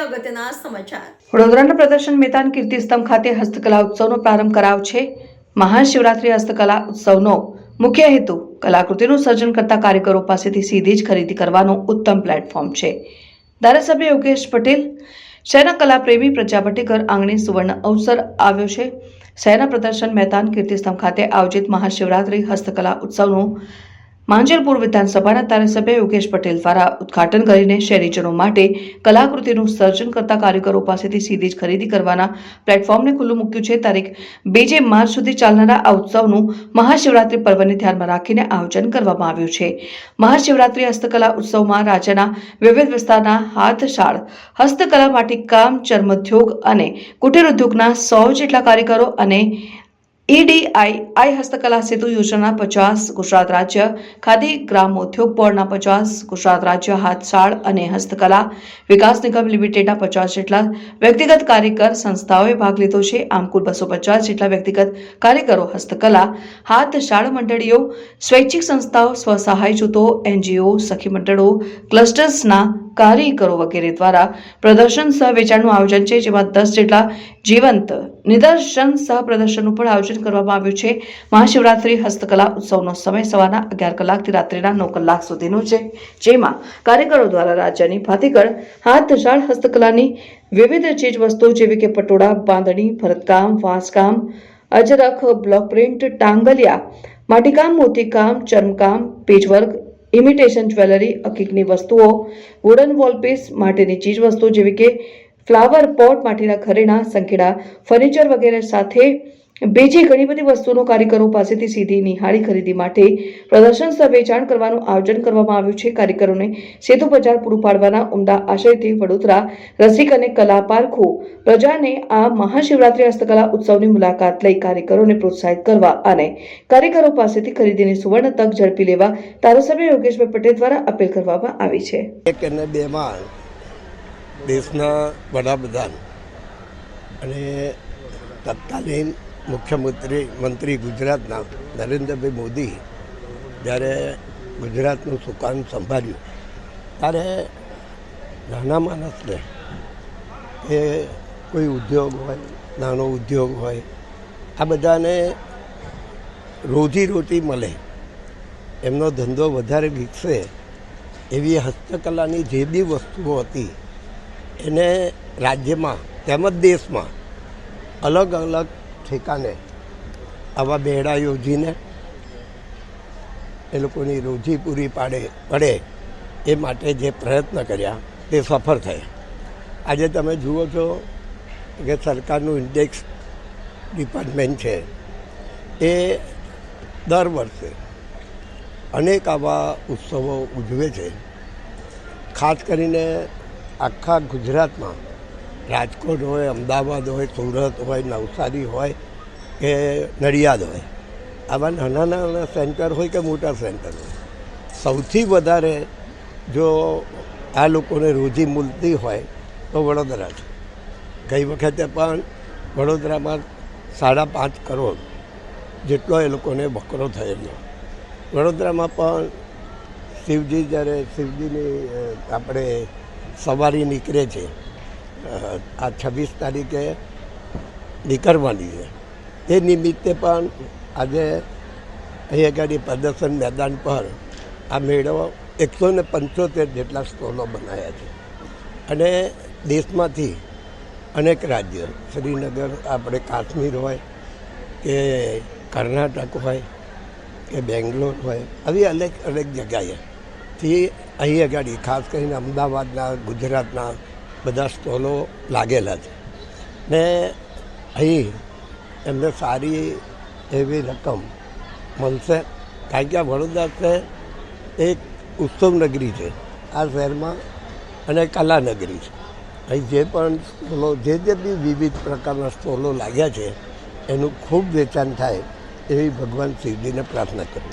અગત્યના સમાચાર। વડોદરાના પ્રદર્શન મેદાન કીર્તિસ્તંભ ખાતે હસ્તકલા ઉત્સવનો પ્રારંભ કરાયો છે। મહાશિવરાત્રી હસ્તકલા ઉત્સવનો મુખ્ય હેતુ કલાકૃતિનું સર્જન કરતા કારીગરો પાસેથી સીધી જ ખરીદી કરવાનું ઉત્તમ પ્લેટફોર્મ છે। ધારાસભ્ય યોગેશ પટેલ, શહેરના કલાપ્રેમી પ્રજા ભટ્ટીકર આંગણે સુવર્ણ અવસર આવ્યો છે। શહેરના પ્રદર્શન મેદાન કીર્તિસ્તંભ ખાતે આયોજિત મહાશિવરાત્રી હસ્તકલા ઉત્સવનું માંજલપુર વિધાનસભાના ધારાસભ્ય યોગેશ પટેલ દ્વારા ઉદ્ઘાટન કરીને શહેરીજનો માટે કલાકૃતિનું સર્જન કરતા કારીગરો પાસેથી સીધી જ ખરીદી કરવાના પ્લેટફોર્મને ખુલ્લું મૂક્યું છે। તારીખ 2 માર્ચ સુધી ચાલનારા આ ઉત્સવનું મહાશિવરાત્રી પર્વને ધ્યાનમાં રાખીને આયોજન કરવામાં આવ્યું છે। મહાશિવરાત્રી હસ્તકલા ઉત્સવમાં રાજ્યના વિવિધ વિસ્તારના હાથશાળ, હસ્તકલા, માટીકામ, ચર્મોદ્યોગ અને કુટીર ઉદ્યોગના 100 જેટલા કારીગરો અને EDII હસ્તકલા સેતુ યોજનાના 50, ગુજરાત રાજ્ય ખાદી ગ્રામોદ્યોગ બોર્ડના 50, ગુજરાત રાજ્ય હાથશાળ અને હસ્તકલા વિકાસ નિગમ લિમિટેડના 50 જેટલા વ્યક્તિગત કારીગર સંસ્થાઓએ ભાગ લીધો છે। આમ કુલ 250 જેટલા વ્યક્તિગત કારીગરો, હસ્તકલા, હાથશાળ મંડળીઓ, સ્વૈચ્છિક સંસ્થાઓ, સ્વસહાય જૂથો, NGO, સખી મંડળો, ક્લસ્ટર્સના કારીગરો વગેરે દ્વારા પ્રદર્શન સહ વેચાણનું આયોજન છે, જેમાં 10 જેટલા જીવંત નિદર્શન સહ પ્રદર્શનનું પણ આયોજન કરવામાં આવ્યું છે। મહાશિવરાત્રી હસ્તકલા ઉત્સવનો સમય સવારના 11 કલાકથી રાત્રિના 9 કલાક સુધીનો છે, જેમાં કારીગરો દ્વારા રાજ્યની ભાતીગળ હાથશાળ હસ્તકલાની વિવિધ ચીજ વસ્તુઓ જેવી કે પટોળા, બાંધણી, ભરતકામ, વાંસકામ, અજરખ, બ્લોક પ્રિન્ટ, ટાંગલિયા, માટીકામ, મોતીકામ, ચર્મકામ, પેચવર્ક, ઇમિટેશન જ્વેલરી, અકીકની વસ્તુઓ, વુડન વોલપીસ, માટીની ચીજ વસ્તુઓ જેવી કે ફ્લાવર પોટ, માટીના ઘરેણાં, સંખેડા, ફર્નિચર વગેરે સાથે બીજી ઘણી બધી વસ્તુનો કારીગરો પાસેથી સીધી નિહાળી ખરીદી માટે પ્રદર્શન સહ વેચાણ કરવાનું આયોજન કરવામાં આવ્યું છે। કારીગરોને સેતુ બજાર પૂરું પાડવાના ઉમદા આશયથી વડોદરા રસિક અને કલા પારખો પ્રજાને આ મહાશિવરાત્રી હસ્તકલા ઉત્સવની મુલાકાત લઈ કારીગરોને પ્રોત્સાહિત કરવા અને કારીગરો પાસેથી ખરીદીની સુવર્ણ તક ઝડપી લેવા ધારાસભ્ય યોગેશભાઈ પટેલ દ્વારા અપીલ કરવામાં આવી છે। 1 અને 2 માં દેશના વડાપ્રધાન અને તત્કાલીન મુખ્યમંત્રી ગુજરાતના નરેન્દ્રભાઈ મોદી જ્યારે ગુજરાતનું સુકાન સંભાળ્યું ત્યારે નાના માણસને એ કોઈ ઉદ્યોગ હોય, નાનો ઉદ્યોગ હોય, આ બધાને રોજીરોટી મળે, એમનો ધંધો વધારે વિકસે એવી હસ્તકલાની જે બી વસ્તુઓ હતી એને રાજ્યમાં તેમજ દેશમાં અલગ અલગ ઠેકાને આવા બેડા યોજીને એ લોકોની રોજી પૂરી પડે એ માટે જે પ્રયત્ન કર્યા તે સફળ થયા। આજે તમે જુઓ છો કે સરકારનું ઇન્ડેક્સ ડિપાર્ટમેન્ટ છે એ દર વર્ષે અનેક આવા ઉત્સવો ઉજવે છે। ખાસ કરીને આખા ગુજરાતમાં રાજકોટ હોય, અમદાવાદ હોય, સુરત હોય, નવસારી હોય કે નડિયાદ હોય, આવા નાના નાના સેન્ટર હોય કે મોટા સેન્ટર હોય, સૌથી વધારે જો આ લોકોને રોજી મળતી હોય તો વડોદરા છે। ગઈ વખતે પણ વડોદરામાં 5.5 કરોડ જેટલો એ લોકોને વકરો થયેલો। વડોદરામાં પણ શિવજી જ્યારે શિવજીની આપણે સવારી નીકળે છે, આ 26 તારીખે નીકળવાની છે, તે નિમિત્તે પણ આજે અહીં આગળ પ્રદર્શન મેદાન પર આ મેળો 175 જેટલા સ્ટોલો બનાવ્યા છે અને દેશમાંથી અનેક રાજ્ય, શ્રીનગર, આપણે કાશ્મીર હોય કે કર્ણાટક હોય કે બેંગ્લોર હોય, આવી અનેક અનેક જગ્યાએથી અહીં આગળ ખાસ કરીને અમદાવાદના, ગુજરાતના બધા સ્ટોલો લાગેલા છે ને અહીં એમને સારી એવી રકમ મળશે, કારણ કે આ વડોદરા છે એક ઉત્સવ નગરી છે આ શહેરમાં અને કલા નગરી છે। અહીં જે પણ સ્ટોલો જે બી વિવિધ પ્રકારના સ્ટોલો લાગ્યા છે એનું ખૂબ વેચાણ થાય એવી ભગવાન શિવજીને પ્રાર્થના કરું।